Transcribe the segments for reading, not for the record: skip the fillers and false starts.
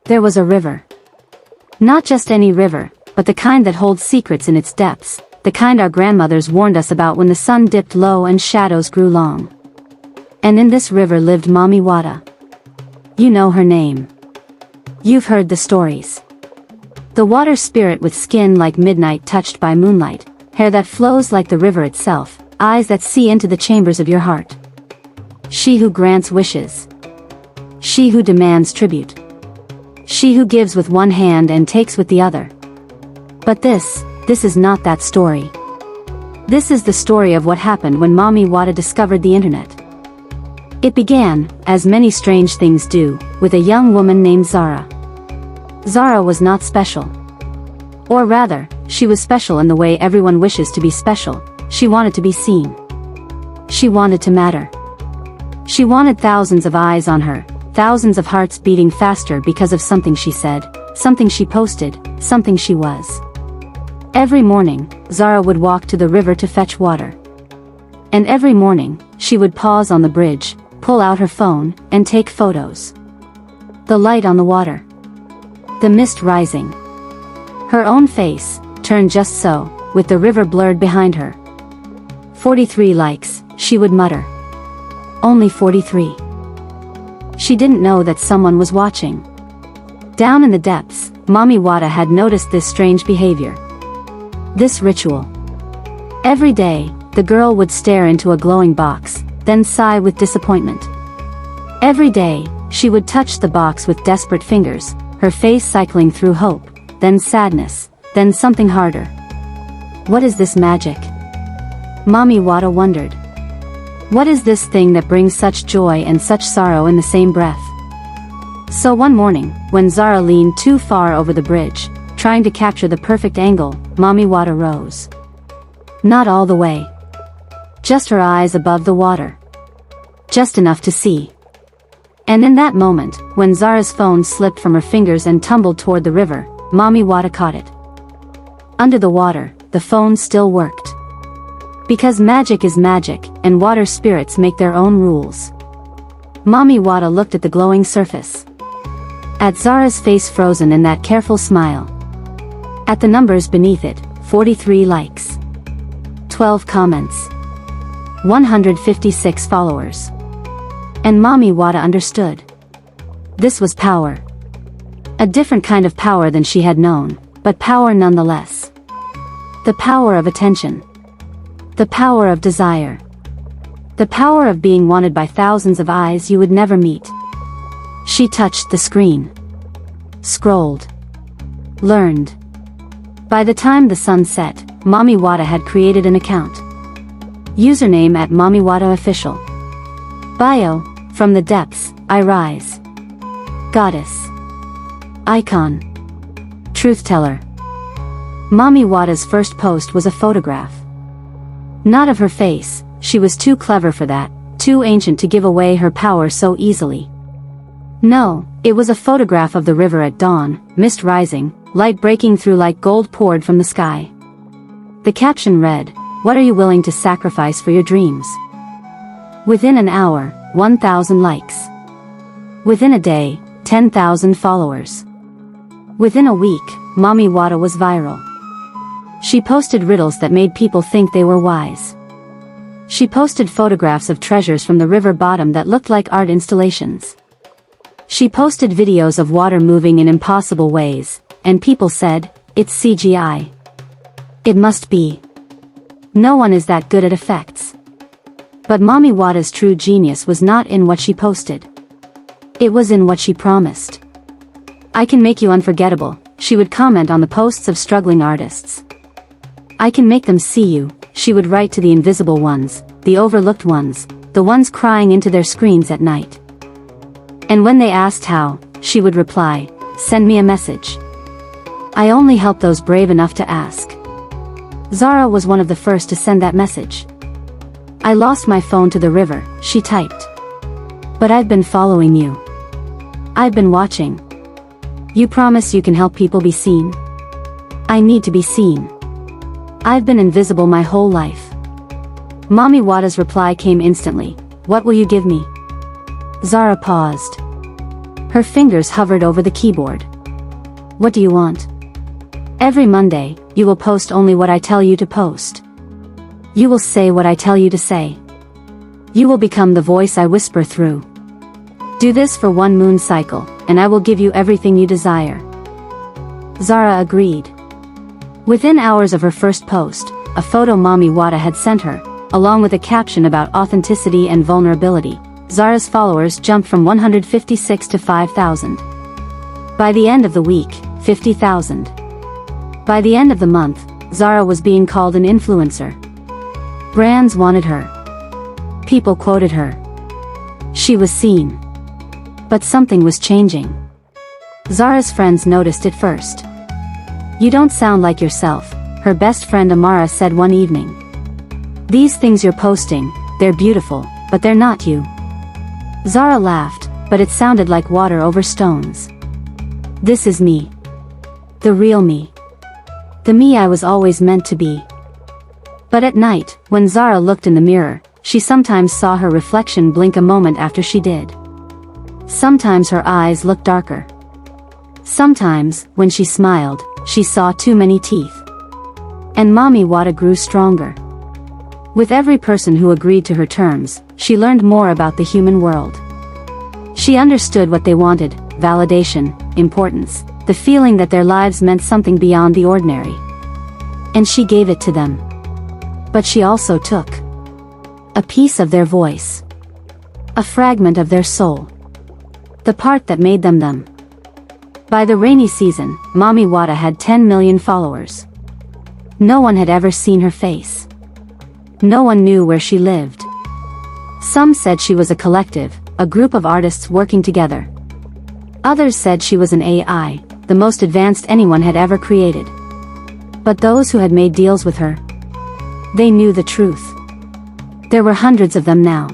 There was a river. Not just any river, but the kind that holds secrets in its depths, the kind our grandmothers warned us about when the sun dipped low and shadows grew long. And in this river lived Mami Wata. You know her name. You've heard the stories. The water spirit with skin like midnight touched by moonlight, hair that flows like the river itself, eyes that see into the chambers of your heart. She who grants wishes. She who demands tribute. She who gives with one hand and takes with the other. But this is not that story. This is the story of what happened when Mami Wata discovered the internet. It began, as many strange things do, with a young woman named Zara. Zara was not special. Or rather, she was special in the way everyone wishes to be special. She wanted to be seen. She wanted to matter. She wanted thousands of eyes on her, thousands of hearts beating faster because of something she said, something she posted, something she was. Every morning, Zara would walk to the river to fetch water. And every morning, she would pause on the bridge, pull out her phone, and take photos. The light on the water. The mist rising. Her own face, turned just so, with the river blurred behind her. 43 likes, she would mutter. Only 43. She didn't know that someone was watching. Down in the depths, Mami Wata had noticed this strange behavior. This ritual. Every day, the girl would stare into a glowing box, then sigh with disappointment. Every day, she would touch the box with desperate fingers, her face cycling through hope, then sadness, then something harder. What is this magic? Mami Wata wondered. What is this thing that brings such joy and such sorrow in the same breath? So one morning, when Zara leaned too far over the bridge, trying to capture the perfect angle, Mami Wata rose. Not all the way. Just her eyes above the water. Just enough to see. And in that moment, when Zara's phone slipped from her fingers and tumbled toward the river, Mami Wata caught it. Under the water, the phone still worked. Because magic is magic, and water spirits make their own rules. Mami Wata looked at the glowing surface. At Zara's face frozen in that careful smile. At the numbers beneath it, 43 likes. 12 comments. 156 followers. And Mami Wata understood. This was power. A different kind of power than she had known, but power nonetheless. The power of attention. The power of desire. The power of being wanted by thousands of eyes you would never meet. She touched the screen. Scrolled. Learned. By the time the sun set, Mami Wata had created an account. Username at MamiWata Official. Bio, from the depths, I rise. Goddess. Icon. Truth teller. Mami Wata's first post was a photograph. Not of her face, she was too clever for that, too ancient to give away her power so easily. No, it was a photograph of the river at dawn, mist rising, light breaking through like gold poured from the sky. The caption read, "What are you willing to sacrifice for your dreams?" Within an hour, 1,000 likes. Within a day, 10,000 followers. Within a week, Mami Wata was viral. She posted riddles that made people think they were wise. She posted photographs of treasures from the river bottom that looked like art installations. She posted videos of water moving in impossible ways, and people said, "It's CGI. It must be. No one is that good at effects." But Mami Wata's true genius was not in what she posted. It was in what she promised. "I can make you unforgettable," she would comment on the posts of struggling artists. "I can make them see you," she would write to the invisible ones, the overlooked ones, the ones crying into their screens at night. And when they asked how, she would reply, "Send me a message. I only help those brave enough to ask." Zara was one of the first to send that message. "I lost my phone to the river," she typed. "But I've been following you. I've been watching. You promise you can help people be seen? I need to be seen. I've been invisible my whole life." Mami Wata's reply came instantly, "What will you give me?" Zara paused. Her fingers hovered over the keyboard. What do you want? Every Monday, you will post only what I tell you to post. You will say what I tell you to say. You will become the voice I whisper through. Do this for 1 moon cycle, and I will give you everything you desire. Zara agreed. Within hours of her first post, a photo Mami Wata had sent her, along with a caption about authenticity and vulnerability. Zara's followers jumped from 156 to 5,000. By the end of the week, 50,000. By the end of the month, Zara was being called an influencer. Brands wanted her. People quoted her. She was seen. But something was changing. Zara's friends noticed it first. You don't sound like yourself, her best friend Amara said one evening. These things you're posting, they're beautiful, but they're not you. Zara laughed, but it sounded like water over stones. This is me. The real me. The me I was always meant to be. But at night, when Zara looked in the mirror, she sometimes saw her reflection blink a moment after she did. Sometimes her eyes looked darker. Sometimes, when she smiled, she saw too many teeth. And Mami Wata grew stronger. With every person who agreed to her terms, she learned more about the human world. She understood what they wanted: validation, importance, the feeling that their lives meant something beyond the ordinary. And she gave it to them. But she also took a piece of their voice. A fragment of their soul. The part that made them them. By the rainy season, Mami Wata had 10 million followers. No one had ever seen her face. No one knew where she lived. Some said she was a collective, a group of artists working together. Others said she was an AI, the most advanced anyone had ever created. But those who had made deals with her, they knew the truth. There were hundreds of them now.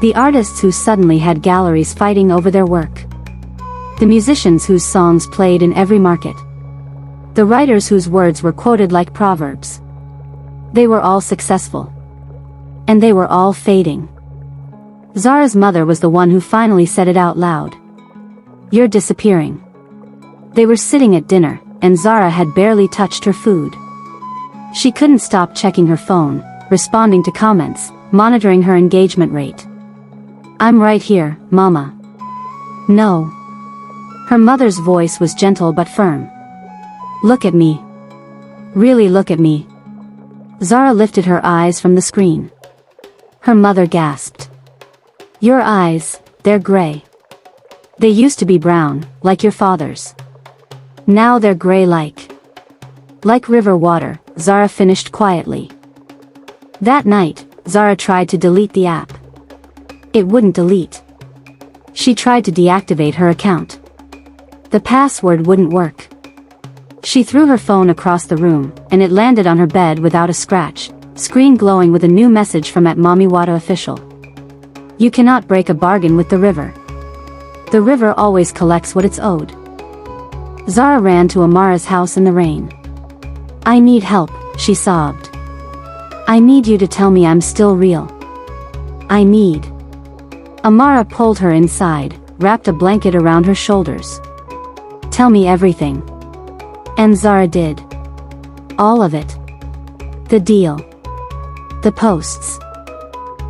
The artists who suddenly had galleries fighting over their work. The musicians whose songs played in every market. The writers whose words were quoted like proverbs. They were all successful. And they were all fading. Zara's mother was the one who finally said it out loud. You're disappearing. They were sitting at dinner, and Zara had barely touched her food. She couldn't stop checking her phone, responding to comments, monitoring her engagement rate. I'm right here, Mama. No. Her mother's voice was gentle but firm. Look at me. Really look at me. Zara lifted her eyes from the screen. Her mother gasped. Your eyes, they're gray. They used to be brown, like your father's. Now they're gray like river water, Zara finished quietly. That night, Zara tried to delete the app. It wouldn't delete. She tried to deactivate her account. The password wouldn't work. She threw her phone across the room, and it landed on her bed without a scratch, screen glowing with a new message from @MamiWata official. You cannot break a bargain with the river. The river always collects what it's owed. Zara ran to Amara's house in the rain. I need help, she sobbed. I need you to tell me I'm still real. I need. Amara pulled her inside, wrapped a blanket around her shoulders. Tell me everything. And Zara did. All of it. The deal. The posts.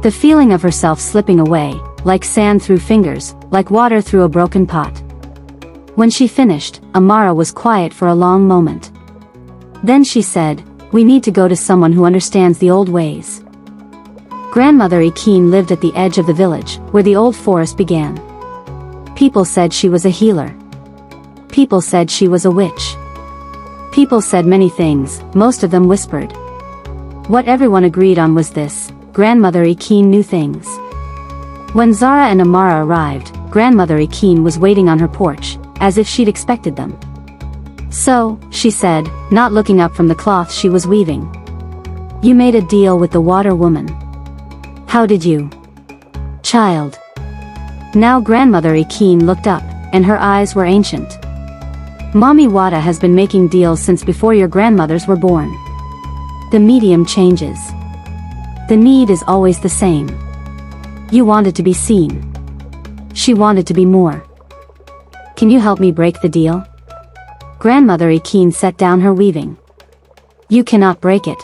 The feeling of herself slipping away, like sand through fingers, like water through a broken pot. When she finished, Amara was quiet for a long moment. Then she said, we need to go to someone who understands the old ways. Grandmother Ikeen lived at the edge of the village, where the old forest began. People said she was a healer. People said she was a witch. People said many things, most of them whispered. What everyone agreed on was this: Grandmother Ikeen knew things. When Zara and Amara arrived, Grandmother Ikeen was waiting on her porch, as if she'd expected them. So, she said, not looking up from the cloth she was weaving. You made a deal with the water woman. How did you? Child. Now Grandmother Ikeen looked up, and her eyes were ancient. Mami Wata has been making deals since before your grandmothers were born. The medium changes. The need is always the same. You wanted to be seen. She wanted to be more. Can you help me break the deal? Grandmother Akin set down her weaving. You cannot break it.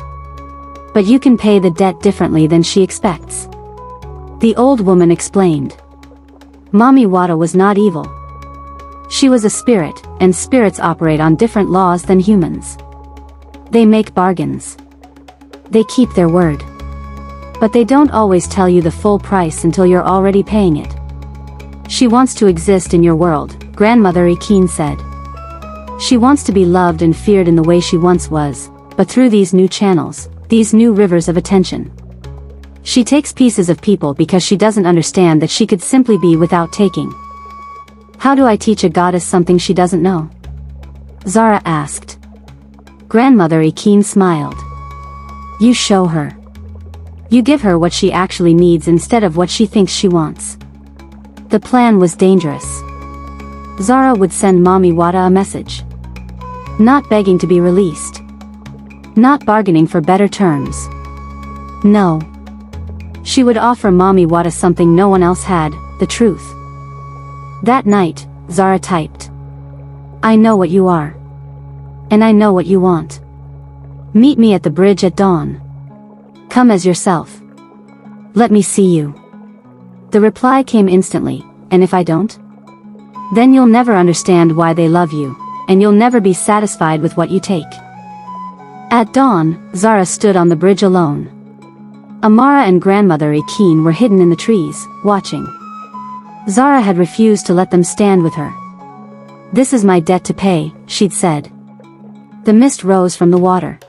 But you can pay the debt differently than she expects. The old woman explained. Mami Wata was not evil. She was a spirit, and spirits operate on different laws than humans. They make bargains. They keep their word. But they don't always tell you the full price until you're already paying it. She wants to exist in your world, Grandmother Akin said. She wants to be loved and feared in the way she once was, but through these new channels, these new rivers of attention. She takes pieces of people because she doesn't understand that she could simply be without taking. How do I teach a goddess something she doesn't know? Zara asked. Grandmother Akin smiled. You show her. You give her what she actually needs instead of what she thinks she wants. The plan was dangerous. Zara would send Mami Wata a message. Not begging to be released. Not bargaining for better terms. No. She would offer Mami Wata something no one else had, the truth. That night, Zara typed. I know what you are. And I know what you want. Meet me at the bridge at dawn. Come as yourself. Let me see you. The reply came instantly, and if I don't? Then you'll never understand why they love you, and you'll never be satisfied with what you take. At dawn, Zara stood on the bridge alone. Amara and Grandmother Akin were hidden in the trees, watching. Zara had refused to let them stand with her. This is my debt to pay, she'd said. The mist rose from the water.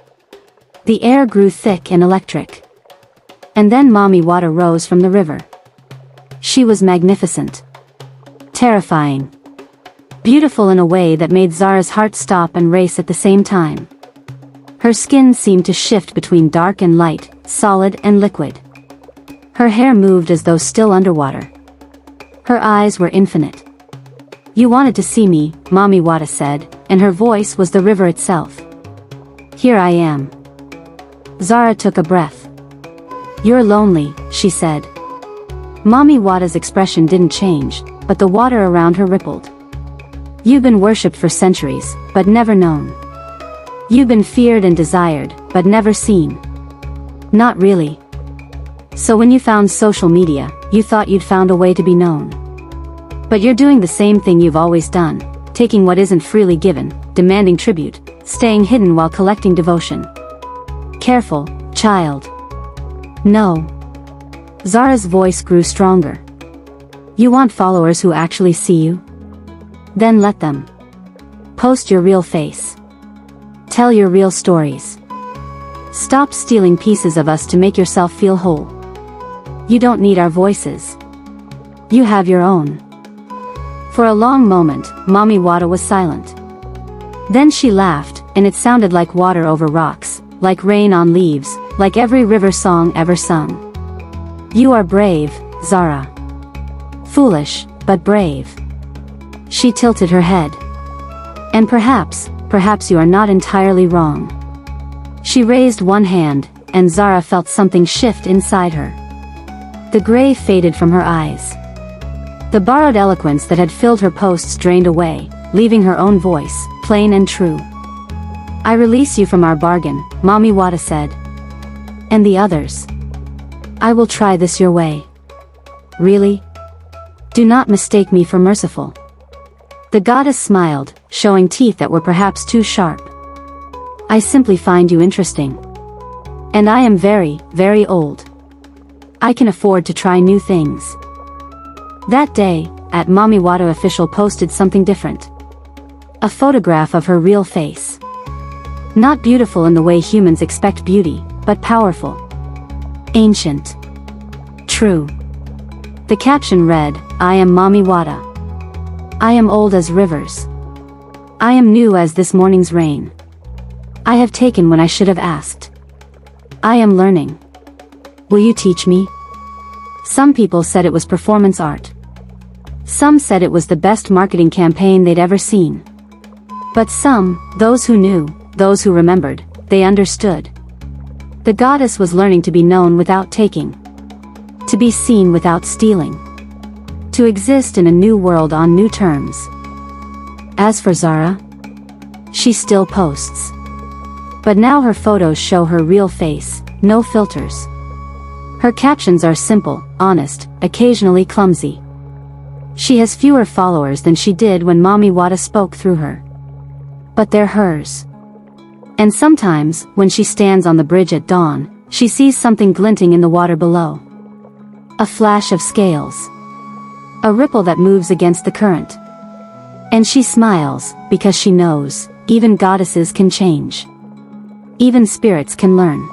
The air grew thick and electric. And then Mami Wata rose from the river. She was magnificent. Terrifying. Beautiful in a way that made Zara's heart stop and race at the same time. Her skin seemed to shift between dark and light, solid and liquid. Her hair moved as though still underwater. Her eyes were infinite. You wanted to see me, Mami Wata said, and her voice was the river itself. Here I am. Zara took a breath. You're lonely, she said. Mami Wata's expression didn't change, but the water around her rippled. You've been worshipped for centuries, but never known. You've been feared and desired, but never seen. Not really. So when you found social media, you thought you'd found a way to be known. But you're doing the same thing you've always done, taking what isn't freely given, demanding tribute, staying hidden while collecting devotion. Careful, child. No. Zara's voice grew stronger. You want followers who actually see you? Then let them. Post your real face. Tell your real stories. Stop stealing pieces of us to make yourself feel whole. You don't need our voices. You have your own. For a long moment, Mami Wata was silent. Then she laughed, and it sounded like water over rocks, like rain on leaves, like every river song ever sung. You are brave, Zara. Foolish, but brave. She tilted her head. And perhaps you are not entirely wrong. She raised one hand, and Zara felt something shift inside her. The gray faded from her eyes. The borrowed eloquence that had filled her posts drained away, leaving her own voice, plain and true. I release you from our bargain, Mami Wata said. And the others. I will try this your way. Really? Do not mistake me for merciful. The goddess smiled, showing teeth that were perhaps too sharp. I simply find you interesting. And I am very, very old. I can afford to try new things. That day, Mami Wata official posted something different. A photograph of her real face. Not beautiful in the way humans expect beauty, but powerful. Ancient. True. The caption read, I am Mami Wata. I am old as rivers. I am new as this morning's rain. I have taken when I should have asked. I am learning. Will you teach me? Some people said it was performance art. Some said it was the best marketing campaign they'd ever seen. But some, those who knew, those who remembered, they understood. The goddess was learning to be known without taking. To be seen without stealing. To exist in a new world on new terms. As for Zara, she still posts. But now her photos show her real face, no filters. Her captions are simple, honest, occasionally clumsy. She has fewer followers than she did when Mami Wata spoke through her. But they're hers. And sometimes, when she stands on the bridge at dawn, she sees something glinting in the water below. A flash of scales. A ripple that moves against the current. And she smiles, because she knows, even goddesses can change. Even spirits can learn.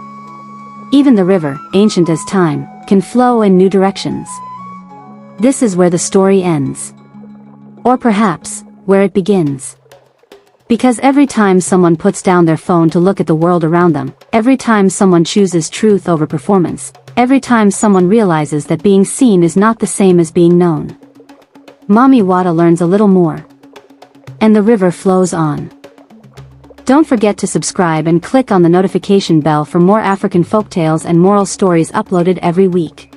Even the river, ancient as time, can flow in new directions. This is where the story ends. Or perhaps, where it begins. Because every time someone puts down their phone to look at the world around them, every time someone chooses truth over performance, every time someone realizes that being seen is not the same as being known, Mami Wata learns a little more. And the river flows on. Don't forget to subscribe and click on the notification bell for more African folktales and moral stories uploaded every week.